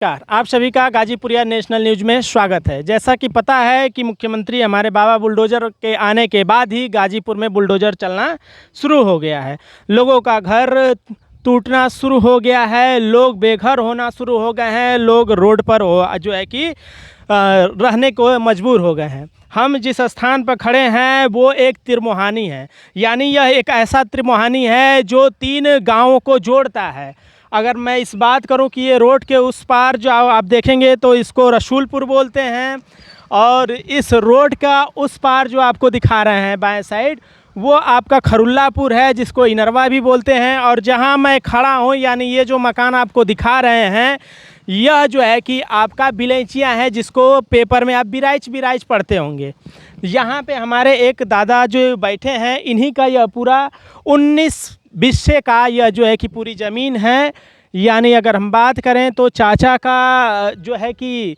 नमस्कार, आप सभी का गाजीपुरिया नेशनल न्यूज़ में स्वागत है। जैसा कि पता है कि मुख्यमंत्री हमारे बाबा बुलडोज़र के आने के बाद ही गाजीपुर में बुलडोज़र चलना शुरू हो गया है। लोगों का घर टूटना शुरू हो गया है, लोग बेघर होना शुरू हो गए हैं, लोग रोड पर जो है कि रहने को मजबूर हो गए हैं। हम जिस स्थान पर खड़े हैं वो एक त्रिमोहानी है, यानी यह एक ऐसा त्रिमोहानी है जो 3 गाँवों को जोड़ता है। अगर मैं इस बात करूं कि ये रोड के उस पार जो आप देखेंगे तो इसको रसूलपुर बोलते हैं, और इस रोड का उस पार जो आपको दिखा रहे हैं बाएं साइड वो आपका खरुल्लापुर है, जिसको इनरवा भी बोलते हैं। और जहां मैं खड़ा हूं यानी ये जो मकान आपको दिखा रहे हैं यह जो है कि आपका बिलेचिया है, जिसको पेपर में आप बिराइच पढ़ते होंगे। यहाँ पे हमारे एक दादा जो बैठे हैं, इन्हीं का यह पूरा 19 बिस्से का यह जो है कि पूरी ज़मीन है। यानी अगर हम बात करें तो चाचा का जो है कि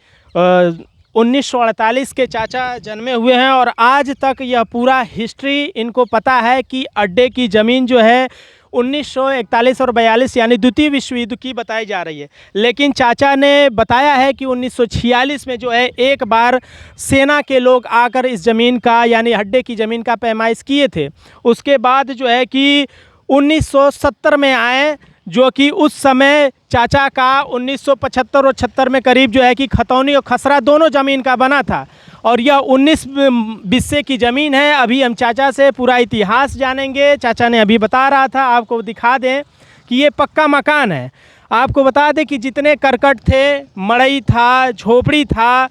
1948 के चाचा जन्मे हुए हैं, और आज तक यह पूरा हिस्ट्री इनको पता है कि अड्डे की ज़मीन जो है 1941 और 42 यानी द्वितीय विश्व युद्ध की बताई जा रही है। लेकिन चाचा ने बताया है कि 1946 में जो है एक बार सेना के लोग आकर इस ज़मीन का यानी अड्डे की ज़मीन का पैमाइश किए थे। उसके बाद जो है कि 1970 में आए, जो कि उस समय चाचा का 1975 और 76 में करीब जो है कि खतौनी और खसरा दोनों ज़मीन का बना था, और यह 19 बिस्से की ज़मीन है। अभी हम चाचा से पूरा इतिहास जानेंगे। चाचा ने अभी बता रहा था, आपको दिखा दें कि ये पक्का मकान है। आपको बता दें कि जितने करकट थे, मड़ई था, झोपड़ी था,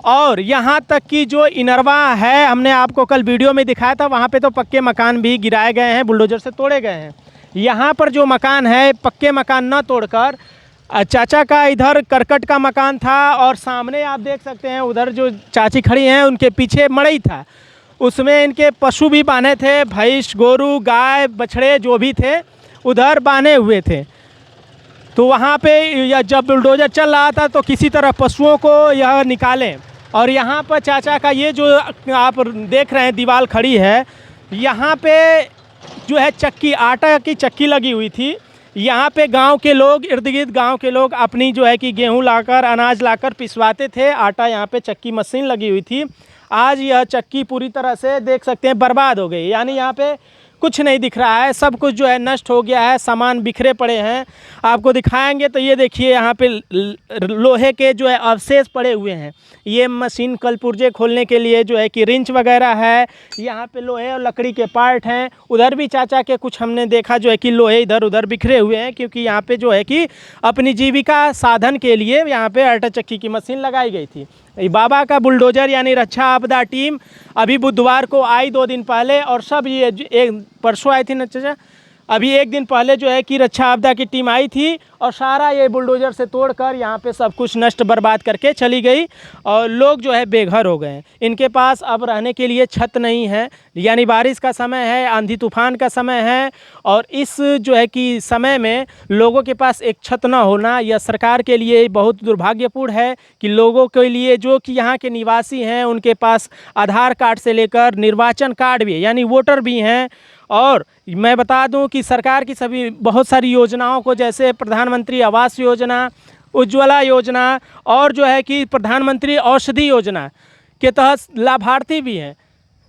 और यहाँ तक कि जो इनरवा है हमने आपको कल वीडियो में दिखाया था, वहाँ पे तो पक्के मकान भी गिराए गए हैं, बुलडोज़र से तोड़े गए हैं। यहाँ पर जो मकान है पक्के मकान न तोड़कर चाचा का इधर करकट का मकान था, और सामने आप देख सकते हैं उधर जो चाची खड़ी हैं उनके पीछे मड़ई था, उसमें इनके पशु भी बांधे थे, भैंस गोरू गाय बछड़े जो भी थे उधर बांधे हुए थे। तो वहाँ पे या जब बुलडोज़र चल रहा था तो किसी तरह पशुओं को यह निकालें। और यहाँ पर चाचा का ये जो आप देख रहे हैं दीवार खड़ी है, यहाँ पे जो है चक्की, आटा की चक्की लगी हुई थी। यहाँ पे गांव के लोग, इर्द गिर्द गांव के लोग अपनी जो है कि गेहूं लाकर, अनाज लाकर पिसवाते थे। आटा यहाँ पे चक्की मशीन लगी हुई थी। आज यह चक्की पूरी तरह से देख सकते हैं बर्बाद हो गई, यानी यहाँ पे कुछ नहीं दिख रहा है, सब कुछ जो है नष्ट हो गया है, सामान बिखरे पड़े हैं। आपको दिखाएंगे तो ये देखिए यहाँ पे लोहे के जो है अवशेष पड़े हुए हैं। ये मशीन कल पुर्जे खोलने के लिए जो है कि रिंच वगैरह है, यहाँ पे लोहे और लकड़ी के पार्ट हैं। उधर भी चाचा के कुछ हमने देखा जो है कि लोहे इधर उधर बिखरे हुए हैं, क्योंकि यहाँ पे जो है कि अपनी जीविका साधन के लिए यहाँ पे आटा चक्की की मशीन लगाई गई थी। बाबा का बुलडोज़र यानी रक्षा आपदा टीम अभी बुधवार को आई 2 दिन पहले, और सब ये एक परसों आई थी ना चाचा, अभी 1 दिन पहले जो है कि रक्षा आपदा की टीम आई थी, और सारा ये बुलडोज़र से तोड़कर यहाँ पे सब कुछ नष्ट बर्बाद करके चली गई, और लोग जो है बेघर हो गए हैं। इनके पास अब रहने के लिए छत नहीं है, यानी बारिश का समय है, आंधी तूफान का समय है, और इस जो है कि समय में लोगों के पास एक छत ना होना यह सरकार के लिए बहुत दुर्भाग्यपूर्ण है। कि लोगों के लिए जो कि यहाँ के निवासी हैं उनके पास आधार कार्ड से लेकर निर्वाचन कार्ड भी यानी वोटर भी हैं। और मैं बता दूं कि सरकार की सभी बहुत सारी योजनाओं को, जैसे प्रधानमंत्री आवास योजना, उज्ज्वला योजना, और जो है कि प्रधानमंत्री औषधि योजना के तहत लाभार्थी भी हैं।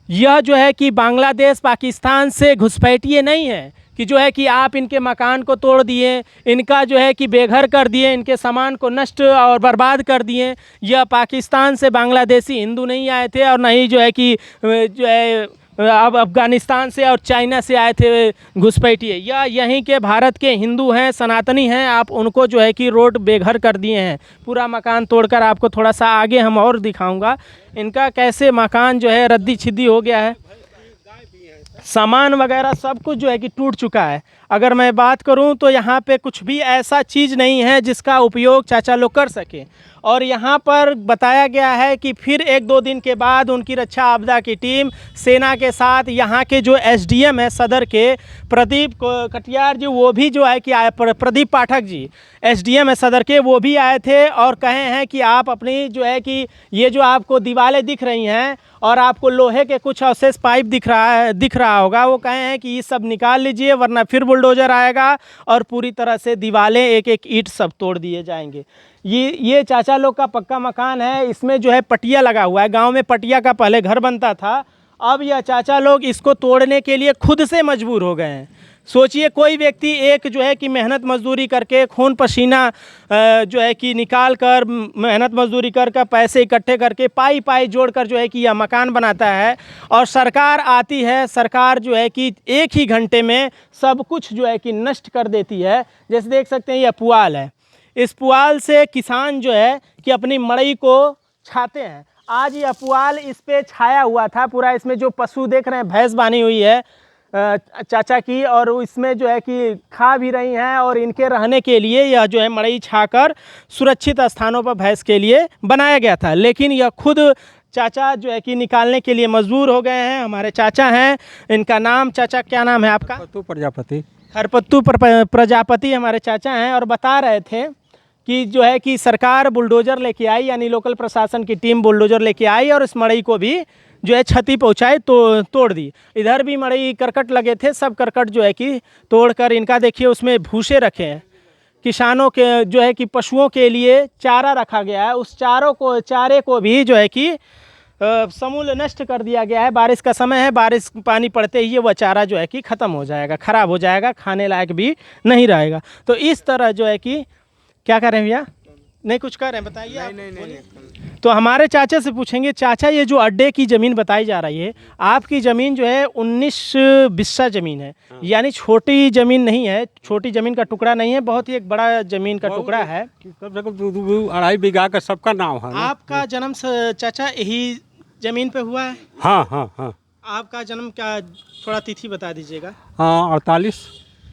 यह जो है कि बांग्लादेश पाकिस्तान से घुसपैठिए नहीं है कि जो है कि आप इनके मकान को तोड़ दिए, इनका जो है कि बेघर कर दिए, इनके सामान को नष्ट और बर्बाद कर दिए। यह पाकिस्तान से बांग्लादेशी हिंदू नहीं आए थे, और नहीं जो है कि जो है अब अफ़गानिस्तान से और चाइना से आए थे घुसपैठिए। या यहीं के भारत के हिंदू हैं, सनातनी हैं, आप उनको जो है कि रोड बेघर कर दिए हैं, पूरा मकान तोड़कर। आपको थोड़ा सा आगे हम और दिखाऊंगा इनका कैसे मकान जो है रद्दी छिद्दी हो गया है, सामान वगैरह सब कुछ जो है कि टूट चुका है। अगर मैं बात करूं तो यहाँ पे कुछ भी ऐसा चीज़ नहीं है जिसका उपयोग चाचा लोग कर सकें। और यहाँ पर बताया गया है कि फिर 1-2 दिन के बाद उनकी रक्षा आपदा की टीम सेना के साथ यहाँ के जो एसडीएम है सदर के प्रदीप कटियार जी, वो भी जो है कि आए, प्रदीप पाठक जी एसडीएम है सदर के, वो भी आए थे और कहे हैं कि आप अपनी जो है कि ये जो आपको दीवारें दिख रही हैं और आपको लोहे के कुछ अवशेष पाइप दिख रहा होगा, वो कहे हैं कि ये सब निकाल लीजिए वरना फिर बुलडोजर आएगा और पूरी तरह से दीवारें एक एक ईंट सब तोड़ दिए जाएंगे। ये चाचा लोग का पक्का मकान है, इसमें जो है पटिया लगा हुआ है। गांव में पटिया का पहले घर बनता था, अब यह चाचा लोग इसको तोड़ने के लिए खुद से मजबूर हो गए हैं। सोचिए, कोई व्यक्ति एक जो है कि मेहनत मजदूरी करके खून पसीना जो है कि निकाल कर, मेहनत मजदूरी कर पैसे इकट्ठे करके पाई पाई जोड़ कर जो है कि यह मकान बनाता है, और सरकार आती है, सरकार जो है कि एक ही घंटे में सब कुछ जो है कि नष्ट कर देती है। जैसे देख सकते हैं, यह पुआल है, इस पुआल से किसान जो है कि अपनी मड़ई को छाते हैं। आज यह पुआल इस पे छाया हुआ था पूरा, इसमें जो पशु देख रहे हैं, भैंस बानी हुई है चाचा की, और इसमें जो है कि खा भी रही हैं, और इनके रहने के लिए यह जो है मड़ई छाकर सुरक्षित स्थानों पर भैंस के लिए बनाया गया था। लेकिन यह खुद चाचा जो है कि निकालने के लिए मजबूर हो गए हैं। हमारे चाचा हैं, इनका नाम, चाचा क्या नाम है आपका? हरपत्तू प्रजापति। हरपत्तू प्रजापति हमारे चाचा हैं, और बता रहे थे कि जो है कि सरकार बुलडोज़र लेके आई, यानी लोकल प्रशासन की टीम बुलडोज़र लेके आई और इस मड़ई को भी जो है क्षति पहुंचाई, तो तोड़ दी। इधर भी मड़ई करकट लगे थे, सब करकट जो है कि तोड़कर, इनका देखिए उसमें भूसे रखे हैं। किसानों के जो है कि पशुओं के लिए चारा रखा गया है, उस चारे को भी जो है कि समूल नष्ट कर दिया गया है। बारिश का समय है, बारिश पानी पड़ते ही वह चारा जो है कि ख़त्म हो जाएगा, ख़राब हो जाएगा, खाने लायक भी नहीं रहेगा। तो इस तरह जो है कि क्या करें भैया? नहीं कुछ कर रहे हैं, बताइए आप। नहीं। तो हमारे चाचा से पूछेंगे, चाचा ये जो अड्डे की ज़मीन बताई जा रही है, आपकी ज़मीन जो है 19 बिस्सा ज़मीन है, यानी छोटी ज़मीन नहीं है, छोटी ज़मीन का टुकड़ा नहीं है, बहुत ही एक बड़ा ज़मीन का टुकड़ा है। 2.5 बीघा का सबका नाम है। आपका जन्म चाचा यही ज़मीन पे हुआ है? हाँ हाँ हाँ। आपका जन्म क्या, थोड़ा तिथि बता दीजिएगा। हाँ, 48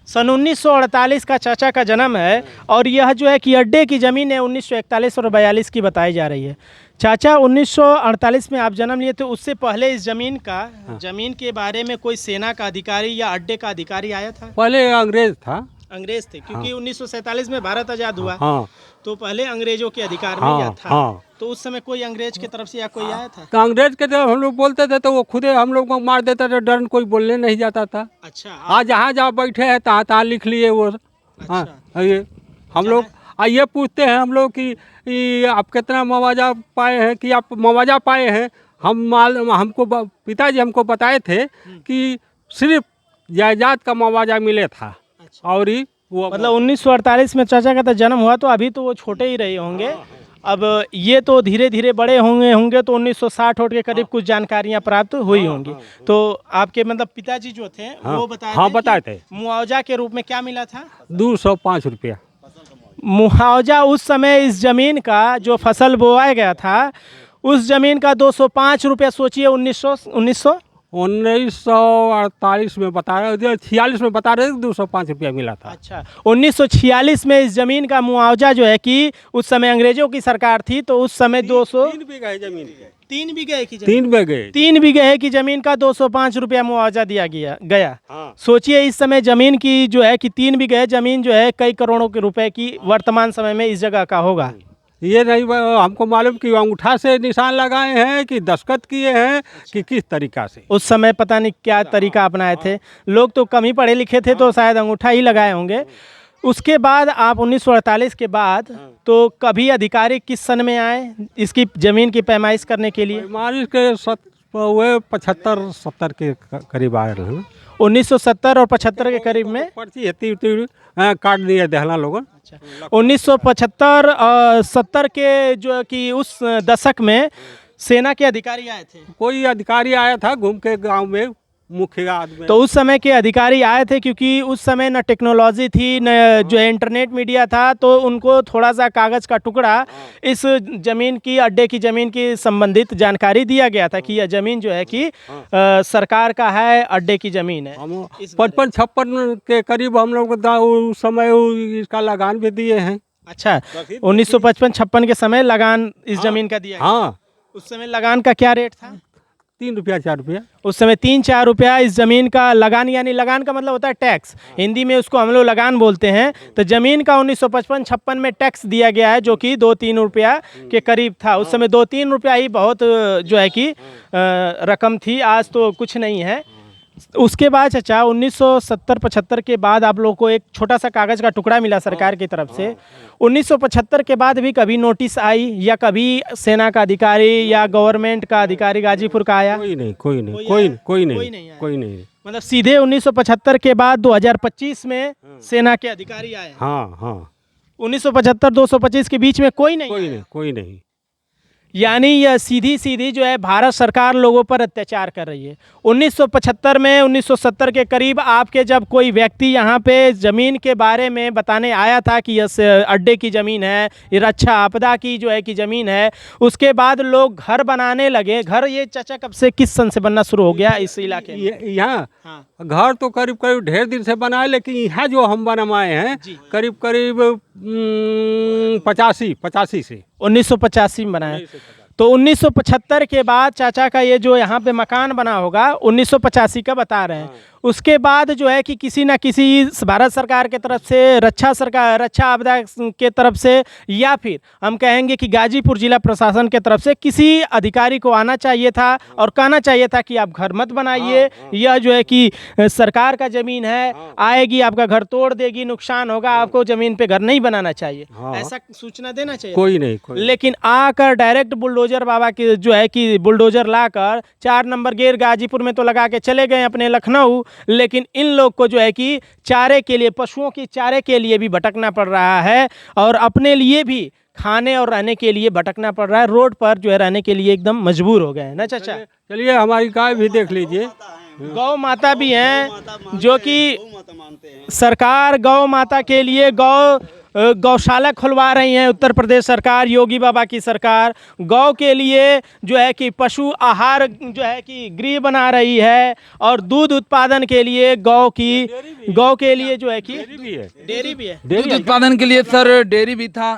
सन 1948 का चाचा का जन्म है, और यह जो है कि अड्डे की ज़मीन है 1941 और 42 की बताई जा रही है। चाचा 1948 में आप जन्म लिए, तो उससे पहले इस ज़मीन के बारे में कोई सेना का अधिकारी या अड्डे का अधिकारी आया था? पहले अंग्रेज था। अंग्रेज थे, क्योंकि 1947 में भारत आज़ाद हुआ। हाँ। तो पहले अंग्रेजों के अधिकार में यह था। हाँ। तो उस समय कोई अंग्रेज की तरफ से या कोई आया था? तो अंग्रेज के जब हम लोग बोलते थे तो वो खुदे हम लोग को मार देता था, डर कोई बोलने नहीं जाता था। अच्छा। आज जहाँ बैठे हैं तहाँ लिख लिए वो। हाँ, ये हम लोग ये पूछते हैं हम लोग कि आप कितना मुआवजा पाए हैं, कि आप मुआवजा पाए हैं। हमको पिताजी हमको बताए थे कि सिर्फ जायदाद का मुआवजा मिले था। और वो मतलब 1948 में चाचा का तो जन्म हुआ, तो अभी तो वो छोटे ही रहे होंगे। अब ये तो धीरे धीरे बड़े होंगे तो 1960 के करीब कुछ जानकारियां प्राप्त हुई होंगी। तो आपके मतलब पिताजी जो थे वो बताए थे मुआवजा के रूप में क्या मिला था? 205 रुपया मुआवजा। उस समय इस ज़मीन का जो फसल बोया गया था, उस ज़मीन का 205 रुपया। सोचिए 1948 में बता रहे, 46 में बता रहे 205 रुपया मिला था। अच्छा, 1946 में इस ज़मीन का मुआवजा जो है कि उस समय अंग्रेजों की सरकार थी, तो उस समय 3 बीघा है ज़मीन। 3 बीघे की 3 बीघे की ज़मीन का 205 रुपया मुआवजा दिया गया। हाँ। सोचिए इस समय ज़मीन की जो है कि 3 बीघे ज़मीन जो है कई करोड़ों के रुपए की वर्तमान समय में इस जगह का होगा। ये नहीं हमको मालूम कि अंगूठा से निशान लगाए हैं कि दस्तखत किए हैं कि किस तरीका से। उस समय पता नहीं क्या तरीका अपनाए थे लोग, तो कम ही पढ़े लिखे थे, तो शायद अंगूठा ही लगाए होंगे। उसके बाद आप 1948 के बाद तो कभी अधिकारी किस सन में आए इसकी ज़मीन की पैमाइश करने के लिए? पैमाइश के 75-70 के करीब आए रहे। 1970 और 75 के करीब में पर्ची काट दिए दहला लोगों। 1975 और 70 के जो कि उस दशक में सेना के अधिकारी आए थे। कोई अधिकारी आया था घूम के गांव में, मुखिया आदमी। तो उस समय के अधिकारी आए थे, क्योंकि उस समय न टेक्नोलॉजी थी, न जो इंटरनेट मीडिया था, तो उनको थोड़ा सा कागज़ का टुकड़ा इस ज़मीन की, अड्डे की ज़मीन की संबंधित जानकारी दिया गया था कि यह ज़मीन जो है कि सरकार का है, अड्डे की ज़मीन है। 55-56 के करीब हम लोग उस समय इसका लगान भी दिए हैं। अच्छा, 1955-56 के समय लगान इस ज़मीन का दिया? हाँ। उस समय लगान का क्या रेट था? 3 रुपया 4 रुपया। उस समय 3-4 रुपया इस ज़मीन का लगान, यानी लगान का मतलब होता है टैक्स, हिंदी में उसको हम लोग लगान बोलते हैं। तो ज़मीन का 1955-56 में टैक्स दिया गया है, जो कि 2-3 रुपया के करीब था। उस समय 2-3 रुपया ही बहुत जो है कि रकम थी, आज तो कुछ नहीं है। उसके बाद चाचा 1970-75 के बाद आप लोग को एक छोटा सा कागज़ का टुकड़ा मिला सरकार की तरफ से। 1975 के बाद भी कभी नोटिस आई या कभी सेना का अधिकारी या गवर्नमेंट का अधिकारी गाजीपुर का आया? कोई नहीं, कोई नहीं, कोई कोई आया? नहीं, कोई कोई नहीं, नहीं आया। कोई नहीं। मतलब सीधे 1975 के बाद 2025 में सेना के अधिकारी आए। हाँ हाँ, 1975-225 के बीच में कोई नहीं कोई आया। नहीं, कोई नहीं। यानी यह सीधी सीधी जो है भारत सरकार लोगों पर अत्याचार कर रही है। 1975 में 1970 के करीब आपके जब कोई व्यक्ति यहाँ पे ज़मीन के बारे में बताने आया था कि यह अड्डे की ज़मीन है, ये रक्षा आपदा की जो है कि ज़मीन है, उसके बाद लोग घर बनाने लगे। घर ये चाचा कब से किस सन से बनना शुरू हो गया इस इलाके में? यहाँ हाँ घर तो करीब करीब ढेर दिन से बनाए, लेकिन यहाँ जो हम बनवाए हैं जी। करीब करीब 85 से 1985 में बनाया। तो 1975 के बाद चाचा का ये जो यहाँ पे मकान बना होगा 1985 का बता रहे हैं। उसके बाद जो है कि किसी ना किसी भारत सरकार के तरफ से रक्षा आपदा के तरफ से या फिर हम कहेंगे कि गाजीपुर जिला प्रशासन के तरफ से किसी अधिकारी को आना चाहिए था और कहना चाहिए था कि आप घर मत बनाइए, यह जो है कि सरकार का ज़मीन है, आएगी आपका घर तोड़ देगी, नुकसान होगा, आपको ज़मीन पे घर नहीं बनाना चाहिए, ऐसा सूचना देना चाहिए। कोई नहीं, कोई लेकिन आकर डायरेक्ट बुलडोजर बाबा की जो है कि बुलडोजर लाकर 4 नंबर गेट गाजीपुर में तो लगा के चले गए अपने लखनऊ, लेकिन इन लोग को जो है कि चारे के लिए, पशुओं की चारे के लिए भी भटकना पड़ रहा है और अपने लिए भी खाने और रहने के लिए भटकना पड़ रहा है। रोड पर जो है रहने के लिए एकदम मजबूर हो गए हैं ना चाचा। चलिए हमारी गाय भी देख लीजिए, गौ माता भी हैं जो कि सरकार गौ माता के लिए गौशाला खुलवा रही है। उत्तर प्रदेश सरकार, योगी बाबा की सरकार गौ के लिए जो है कि पशु आहार जो है कि गृह बना रही है और दूध उत्पादन के लिए गौ के लिए जो है कि डेयरी भी है। दूध उत्पादन के लिए सर डेयरी भी था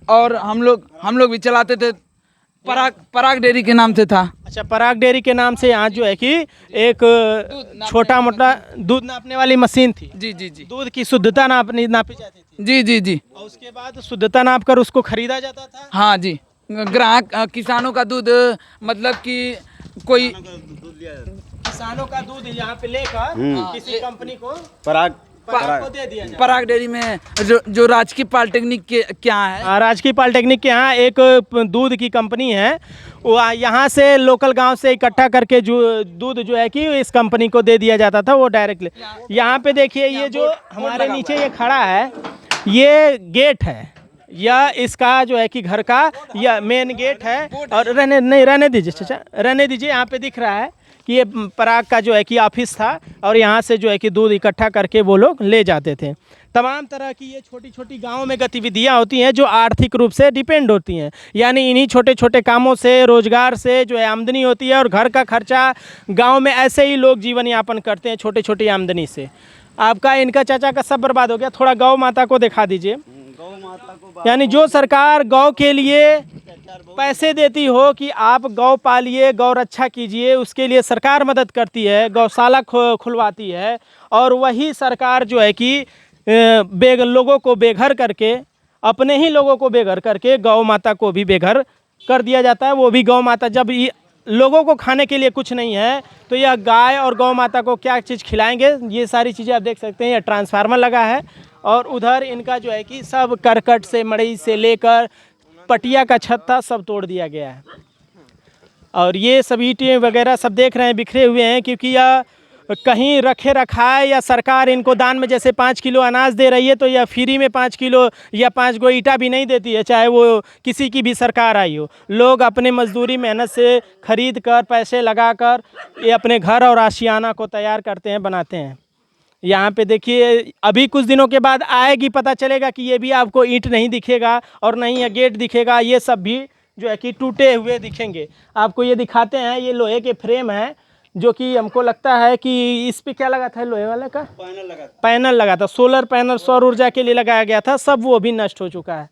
और हम लोग भी चलाते थे। पराग डेयरी के नाम से था। अच्छा, पराग डेयरी के नाम से यहाँ जो है कि एक छोटा मोटा दूध नापने वाली मशीन थी। जी जी जी। दूध की शुद्धता नापी जाती थी। जी जी जी। और उसके बाद शुद्धता नाप कर उसको खरीदा जाता था। हाँ जी, ग्राहक किसानों का दूध, मतलब कि कोई किसानों का दूध यहाँ पे लेकर किसी कंपनी को पराग को दे दिया जाता। पराग डेयरी में जो राजकीय पॉलिटेक्निक के क्या है, राजकीय पॉलिटेक्निक के यहाँ एक दूध की कंपनी है, वो यहाँ से लोकल गांव से इकट्ठा करके जो दूध जो है कि इस कंपनी को दे दिया जाता था वो डायरेक्टली। यहाँ पे देखिए ये जो हमारे नीचे ये खड़ा है, ये गेट है या इसका जो है कि घर का या मेन गेट है। और रहने दीजिए चाचा, रहने दीजिए। यहाँ पे दिख रहा है कि ये पराग का जो है कि ऑफिस था और यहाँ से जो है कि दूध इकट्ठा करके वो लोग ले जाते थे। तमाम तरह की ये छोटी छोटी गाँव में गतिविधियाँ होती हैं जो आर्थिक रूप से डिपेंड होती हैं, यानी इन्हीं छोटे छोटे कामों से, रोजगार से जो है आमदनी होती है और घर का खर्चा गाँव में ऐसे ही लोग जीवन यापन करते हैं छोटी छोटी आमदनी से। आपका इनका चाचा का सब बर्बाद हो गया। थोड़ा गौ माता को दिखा दीजिए। यानी जो सरकार गौ के लिए पैसे देती हो कि आप गौ पालिए, गौ रक्षा कीजिए, उसके लिए सरकार मदद करती है, गौशाला खुलवाती है, और वही सरकार जो है कि लोगों को बेघर करके, अपने ही लोगों को बेघर करके गौ माता को भी बेघर कर दिया जाता है। वो भी गौ माता, जब लोगों को खाने के लिए कुछ नहीं है तो यह गाय और गौ माता को क्या चीज़ खिलाएंगे। ये सारी चीज़ें आप देख सकते हैं। यह ट्रांसफार्मर लगा है और उधर इनका जो है कि सब करकट से, मड़ई से लेकर पटिया का छत था, सब तोड़ दिया गया है। और ये सब ईंटें वगैरह सब देख रहे हैं बिखरे हुए हैं, क्योंकि यह कहीं रखे रखाए या सरकार इनको दान में जैसे 5 किलो अनाज दे रही है तो यह फ्री में 5 किलो या 5 गो ईंटा भी नहीं देती है, चाहे वो किसी की भी सरकार आई हो। लोग अपने मजदूरी मेहनत से खरीद कर, पैसे लगा कर ये अपने घर और आशियाना को तैयार करते हैं, बनाते हैं। यहाँ पे देखिए, अभी कुछ दिनों के बाद आएगी, पता चलेगा कि ये भी आपको ईंट नहीं दिखेगा और नहीं ये गेट दिखेगा। ये सब भी जो है कि टूटे हुए दिखेंगे। आपको ये दिखाते हैं, ये लोहे के फ्रेम है जो कि हमको लगता है कि इस पे क्या लगा था, लोहे वाले का पैनल लगा था, सोलर पैनल, सौर ऊर्जा के लिए लगाया गया था, सब वो भी नष्ट हो चुका है।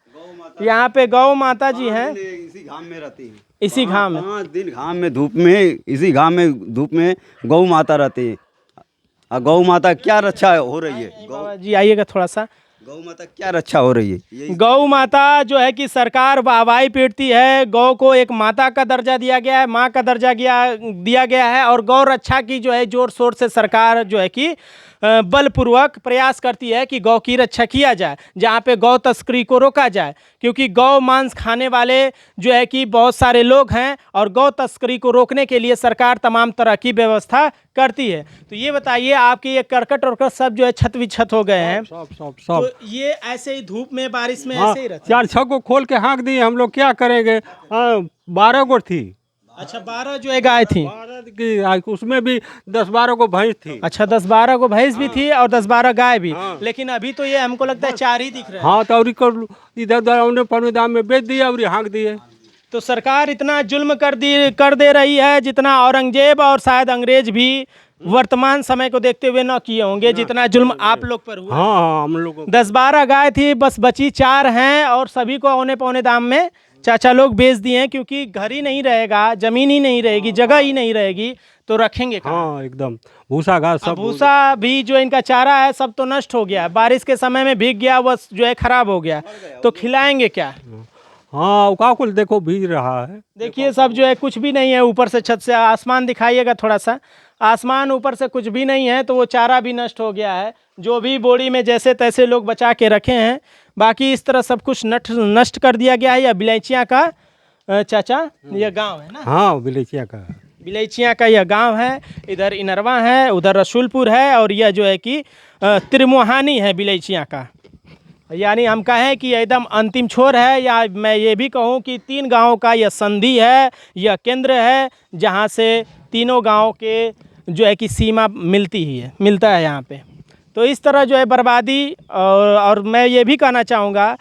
यहाँ पे गौ माता जी हैं, इसी घाम में रहती है, इसी घाम में 5 दिन घाम में, धूप में, इसी घाम में धूप में गौ माता रहती है। गौ माता क्या रक्षा हो रही है। बाबा जी आइएगा थोड़ा सा। गौ माता क्या रक्षा हो रही है ये गौ माता जो है कि सरकार वाहवाही पीटती है, गौ को एक माता का दर्जा दिया गया है, माँ का दर्जा दिया गया है, और गौ रक्षा की जो है जोर शोर से सरकार जो है कि बलपूर्वक प्रयास करती है कि गौ की रक्षा किया जाए, जहाँ पे गौ तस्करी को रोका जाए, क्योंकि गौ मांस खाने वाले जो है कि बहुत सारे लोग हैं, और गौ तस्करी को रोकने के लिए सरकार तमाम तरह की व्यवस्था करती है। तो ये बताइए, आपके ये करकट और सब जो है छत विछत हो गए हैं, सब तो ये ऐसे ही धूप में बारिश में हाँ, ऐसे ही रहते हैं? 4-6 को खोल के हाँक दिए, हम लोग क्या करेंगे। 12 को थी। अच्छा, 12 जो है गाय थी। 12 की, उसमें भी 10-12 को भैंस थी। अच्छा, 10-12 को भैंस भी थी और 10-12 गाय भी। हाँ। लेकिन अभी तो ये हमको लगता है 4 ही दिख रहे हैं। हाँ, तो और इधर उधर उन्हें पौने दाम में बेच दिया और हाँक दिए। तो सरकार इतना जुल्म कर दे रही है जितना औरंगजेब और शायद अंग्रेज भी वर्तमान समय को देखते हुए न किए होंगे, जितना जुल्म आप लोग पर हुआ। हाँ, हम लोग 10-12 गाय थी, बस बची 4 हैं, और सभी को औने पौने दाम में चाचा लोग बेच दिए हैं, क्योंकि घर ही नहीं रहेगा, जमीन ही नहीं रहेगी, जगह ही नहीं रहेगी, तो रखेंगे कहाँ? हाँ, एकदम भूसा घास सब। भूसा भी जो इनका चारा है सब तो नष्ट हो गया, बारिश के समय में भीग गया, बस जो है खराब हो गया, तो खिलाएंगे क्या? हाँ, काकुल देखो भीग रहा है। देखिए सब जो है कुछ भी नहीं है, ऊपर से छत से आसमान दिखाइएगा थोड़ा सा, आसमान ऊपर से कुछ भी नहीं है, तो वो चारा भी नष्ट हो गया है, जो भी बोरी में जैसे तैसे लोग बचा के रखे हैं, बाकी इस तरह सब कुछ नष्ट कर दिया गया है। यह बिलैचिया का चाचा यह गांव है ना? हाँ, बिलेचिया का। बिलैचिया का यह गांव है, इधर इनरवा है, उधर रसूलपुर है, और यह जो है कि त्रिमोहानी है बिलैचिया का। यानी हम कहें कि एकदम अंतिम छोर है, या मैं ये भी कहूँ कि 3 गाँव का यह संधि है, यह केंद्र है, जहाँ से तीनों गाँव के जो है कि सीमा मिलता है यहाँ पे। तो इस तरह जो है बर्बादी, और मैं ये भी कहना चाहूँगा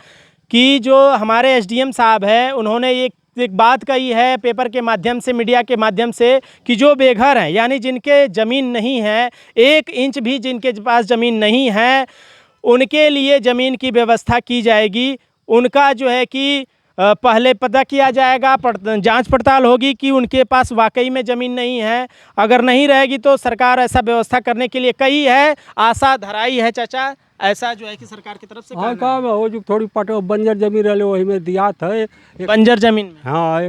कि जो हमारे एसडीएम साहब हैं, उन्होंने एक बात कही है पेपर के माध्यम से, मीडिया के माध्यम से, कि जो बेघर हैं, यानी जिनके ज़मीन नहीं है, 1 इंच भी जिनके पास ज़मीन नहीं है, उनके लिए ज़मीन की व्यवस्था की जाएगी। उनका जो है कि पहले पता किया जाएगा, जांच पड़ताल होगी कि उनके पास वाकई में ज़मीन नहीं है। अगर नहीं रहेगी तो सरकार ऐसा व्यवस्था करने के लिए कही है, आशा धराई है चाचा, ऐसा जो है कि सरकार की तरफ से। हाँ, काम वो जो थोड़ी बंजर जमीन रहे वही में दिया था बंजर जमीन में। हाँ,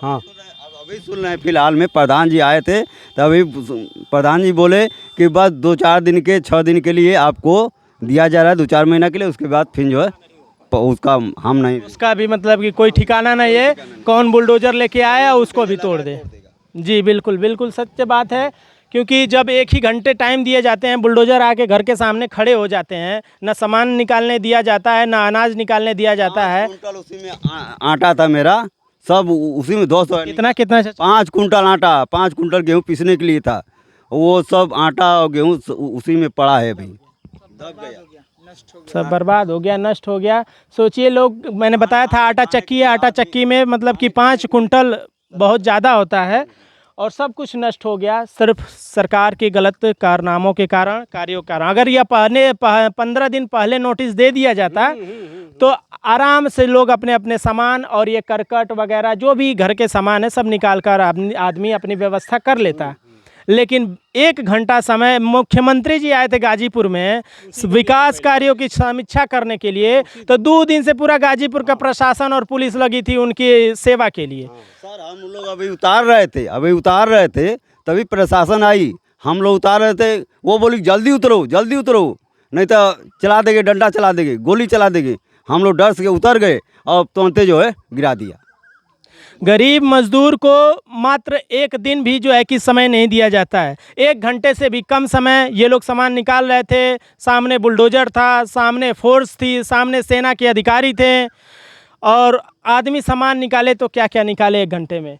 हाँ। अभी सुन रहे हैं, फिलहाल में प्रधान जी आए थे, तभी प्रधान जी बोले कि बस 2-4 दिन के 6 दिन के लिए आपको दिया जा रहा है, 2-4 महीना के लिए, उसके बाद फिर जो है उसका हम नहीं, उसका भी मतलब कि कोई ठिकाना नहीं है, कौन बुलडोजर लेके आया उसको भी तोड़ दे। जी बिल्कुल बिल्कुल सत्य बात है, क्योंकि जब 1 ही घंटे टाइम दिए जाते हैं, बुलडोजर आके घर के सामने खड़े हो जाते हैं, ना सामान निकालने दिया जाता है, ना अनाज निकालने दिया जाता है। उसी में आटा था मेरा, सब उसी में 200। कितना 5 कुंटल आटा, 5 कुंटल गेहूँ पीसने के लिए था, वो सब आटा और गेहूँ उसी में पड़ा है भाई, दब गया, सब बर्बाद हो गया, नष्ट हो गया। सोचिए लोग, मैंने बताया था आटा चक्की है, आटा चक्की में मतलब कि 5 कुंटल बहुत ज़्यादा होता है, और सब कुछ नष्ट हो गया सिर्फ सरकार के गलत कारनामों के कारण, कार्यों के कारण। अगर यह 15 दिन पहले नोटिस दे दिया जाता तो आराम से लोग अपने अपने सामान और ये करकट वगैरह जो भी घर के सामान है सब निकाल कर आदमी अपनी व्यवस्था कर लेता। लेकिन 1 घंटा समय, मुख्यमंत्री जी आए थे गाजीपुर में विकास कार्यों की समीक्षा करने के लिए, तो 2 दिन से पूरा गाजीपुर का प्रशासन और पुलिस लगी थी उनकी सेवा के लिए। सर हम लोग अभी उतार रहे थे, तभी प्रशासन आई, हम लोग उतार रहे थे, वो बोली जल्दी उतरो, नहीं तो चला देंगे, डंडा चला देंगे, गोली चला देंगे। हम लोग डर से उतर गए और तुरंत जो है गिरा दिया। गरीब मजदूर को मात्र 1 दिन भी जो है कि समय नहीं दिया जाता है, 1 घंटे से भी कम समय ये लोग सामान निकाल रहे थे। सामने बुलडोजर था, सामने फोर्स थी, सामने सेना के अधिकारी थे, और आदमी सामान निकाले तो क्या क्या निकाले 1 घंटे में।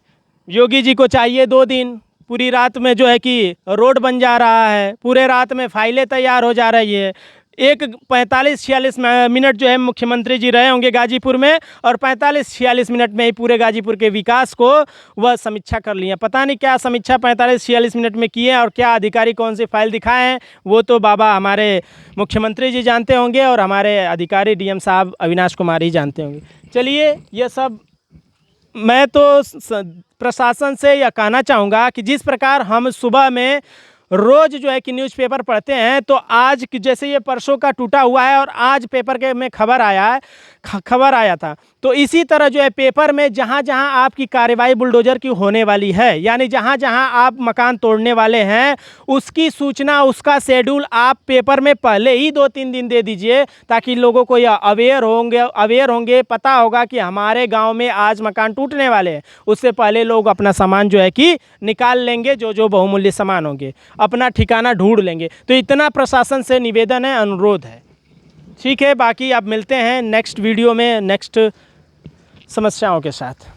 योगी जी को चाहिए 2 दिन, पूरी रात में जो है कि रोड बन जा रहा है, पूरे रात में फाइलें तैयार हो जा रही है। 45-46 मिनट जो है मुख्यमंत्री जी रहे होंगे गाजीपुर में, और 45-46 मिनट में ही पूरे गाजीपुर के विकास को वह समीक्षा कर लिए। पता नहीं क्या समीक्षा 45-46 मिनट में किए, और क्या अधिकारी कौन सी फाइल दिखाए हैं, वो तो बाबा हमारे मुख्यमंत्री जी जानते होंगे, और हमारे अधिकारी डीएम साहब अविनाश कुमार ही जानते होंगे। चलिए, ये सब मैं तो प्रशासन से यह कहना चाहूँगा कि जिस प्रकार हम सुबह में रोज़ जो है कि न्यूज़पेपर पढ़ते हैं तो आज जैसे ये परसों का टूटा हुआ है और आज पेपर के में खबर आया था, तो इसी तरह जो है पेपर में जहाँ जहाँ आपकी कार्रवाई बुलडोज़र की होने वाली है, यानी जहाँ जहाँ आप मकान तोड़ने वाले हैं उसकी सूचना, उसका शेड्यूल आप पेपर में पहले ही 2-3 दिन दे दीजिए, ताकि लोगों को यह अवेयर होंगे, पता होगा कि हमारे गांव में आज मकान टूटने वाले हैं। उससे पहले लोग अपना सामान जो है कि निकाल लेंगे, जो बहुमूल्य सामान होंगे, अपना ठिकाना ढूंढ लेंगे। तो इतना प्रशासन से निवेदन है, अनुरोध है। ठीक है, बाकी अब मिलते हैं नेक्स्ट वीडियो में नेक्स्ट समस्याओं के साथ।